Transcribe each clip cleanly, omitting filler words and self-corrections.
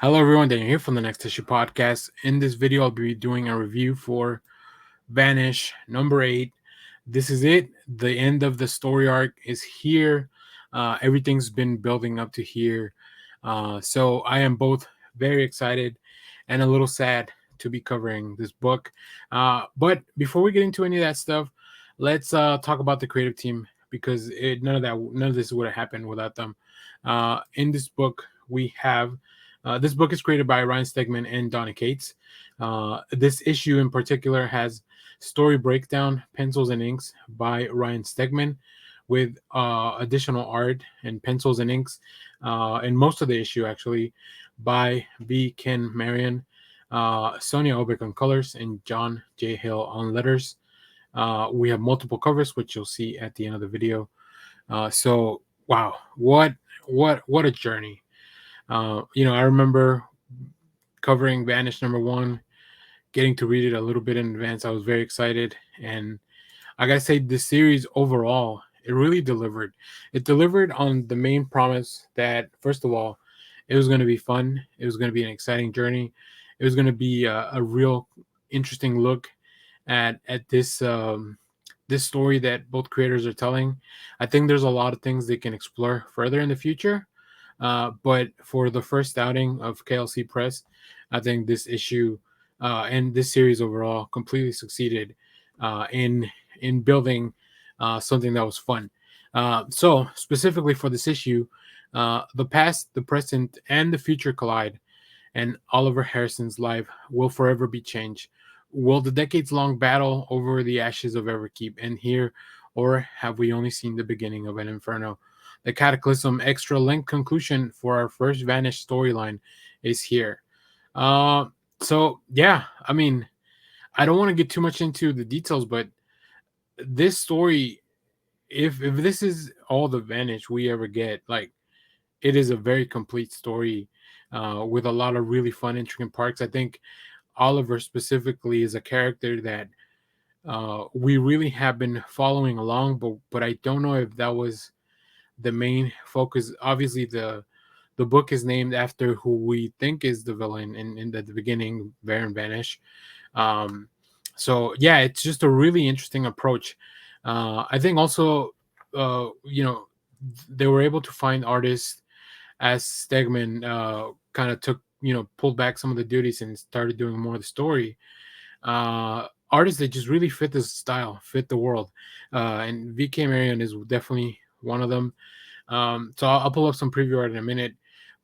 Hello, everyone. Daniel here from the Next Issue Podcast. In this video, I'll be doing a review for Vanish number 8. This is it. The end of the story arc is here. Everything's been building up to here. So I am both very excited and a little sad to be covering this book. But before we get into any of that stuff, let's talk about the creative team because none of this would have happened without them. In this book, we have this book is created by Ryan Stegman and Donny Cates. This issue in particular has story breakdown, pencils and inks by Ryan Stegman, with additional art and pencils and inks in most of the issue actually by B. Ken Marion, Sonia Oback on colors, and John J. Hill on letters. We have multiple covers, which you'll see at the end of the video. So wow, what a journey! I remember covering Vanish number 1, getting to read it a little bit in advance. I was very excited, and I gotta say, this series overall, it really delivered. It delivered on the main promise that, first of all, it was going to be fun. It was going to be an exciting journey. It was going to be a real interesting look at this story that both creators are telling. I think there's a lot of things they can explore further in the future. But for the first outing of KLC Press, I think this issue and this series overall completely succeeded in building something that was fun. So specifically for this issue, the past, the present, and the future collide, and Oliver Harrison's life will forever be changed. Will the decades-long battle over the ashes of Everkeep end here, or have we only seen the beginning of an inferno? The Cataclysm extra length conclusion for our first Vanish storyline is here. Uh, so yeah, I mean, I don't want to get too much into the details, but this story, if this is all the Vanish we ever get, like, it is a very complete story with a lot of really fun, intricate parts. I think Oliver specifically is a character that we really have been following along, but I don't know if that was the main focus. Obviously, the book is named after who we think is the villain in the beginning, Baron Vanish. Um, so yeah, it's just a really interesting approach. I think also, they were able to find artists as Stegman kind of took, pulled back some of the duties and started doing more of the story. Artists that just really fit the style, fit the world. And VK Marion is definitely one of them. So I'll pull up some preview art in a minute.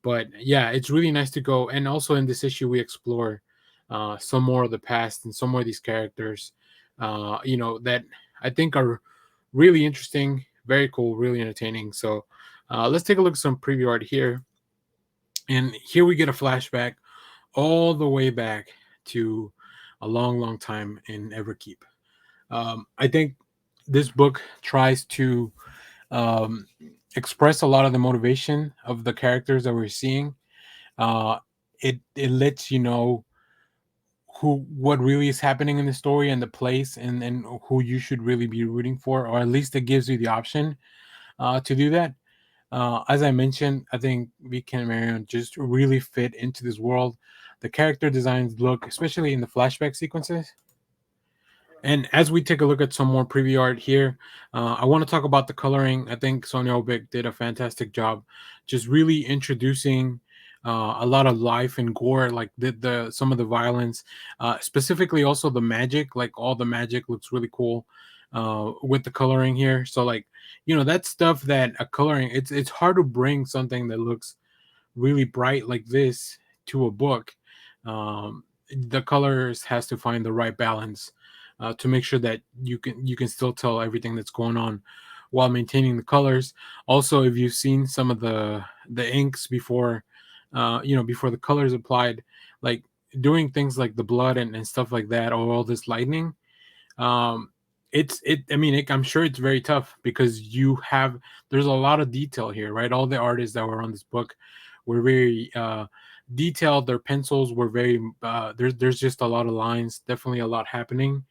But yeah, it's really nice to go. And also in this issue, we explore some more of the past and some more of these characters, that I think are really interesting, very cool, really entertaining. So let's take a look at some preview art here. And here we get a flashback all the way back to a long, long time in Everkeep. I think this book tries to um, express a lot of the motivation of the characters that we're seeing. Uh, it lets you know what really is happening in the story and the place, and who you should really be rooting for, or at least it gives you the option to do that. As I mentioned, I think Weekend and Marion just really fit into this world. The character designs look, especially in the flashback sequences. And as we take a look at some more preview art here, I want to talk about the coloring. I think Sonia Oback did a fantastic job, just really introducing a lot of life and gore, like the some of the violence, specifically also the magic. Like all the magic looks really cool with the coloring here. So like that stuff that a coloring, it's hard to bring something that looks really bright like this to a book. The colors has to find the right balance to make sure that you can still tell everything that's going on while maintaining the colors. Also, if you've seen some of the inks before, before the colors applied, like doing things like the blood and stuff like that, or all this lightning, um, I'm sure it's very tough because there's a lot of detail here, right? All the artists that were on this book were very detailed. Their pencils were very there's just a lot of lines, definitely a lot happening.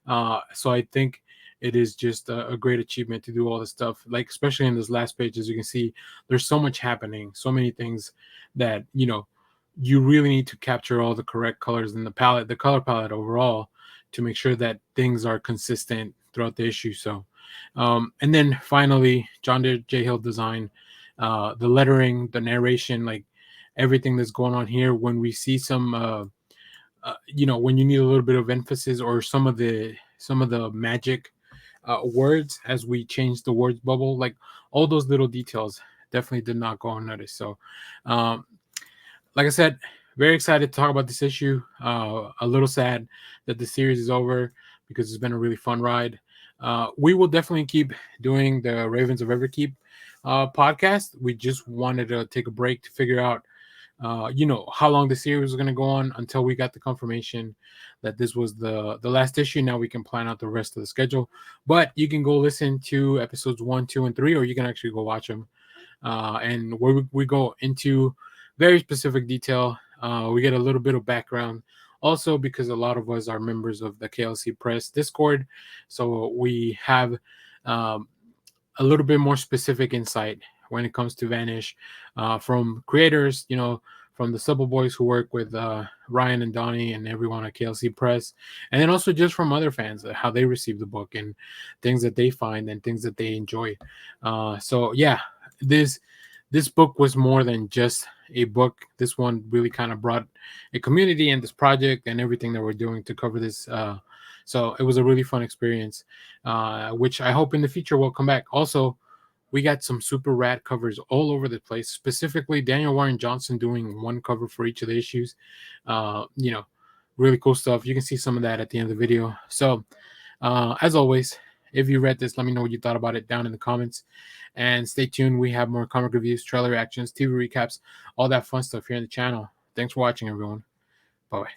So I think it is just a great achievement to do all this stuff, like especially in this last page. As you can see, there's so much happening, so many things that you really need to capture all the correct colors in the palette, the color palette overall, to make sure that things are consistent throughout the issue. So, and then finally, J. Hill design, the lettering, the narration, like everything that's going on here. When we see some, when you need a little bit of emphasis or some of the magic words as we change the words bubble, like all those little details definitely did not go unnoticed. So, um, like I said, very excited to talk about this issue. A little sad that the series is over because it's been a really fun ride. We will definitely keep doing the Ravens of Everkeep podcast. We just wanted to take a break to figure out, how long the series was going to go on until we got the confirmation that this was the last issue. Now we can plan out the rest of the schedule. But you can go listen to episodes 1, 2, and 3, or you can actually go watch them. And where we go into very specific detail. We get a little bit of background also because a lot of us are members of the KLC Press Discord. So we have um, a little bit more specific insight when it comes to Vanish from creators, from the Supple Boys who work with Ryan and Donny and everyone at KLC Press, and then also just from other fans, how they receive the book and things that they find and things that they enjoy. So yeah, this book was more than just a book. This one really kind of brought a community and this project and everything that we're doing to cover this. So it was a really fun experience, which I hope in the future will come back. Also, we got some super rad covers all over the place, specifically Daniel Warren Johnson doing one cover for each of the issues. Really cool stuff. You can see some of that at the end of the video. So as always, if you read this, let me know what you thought about it down in the comments. And stay tuned. We have more comic reviews, trailer reactions, TV recaps, all that fun stuff here on the channel. Thanks for watching, everyone. Bye-bye.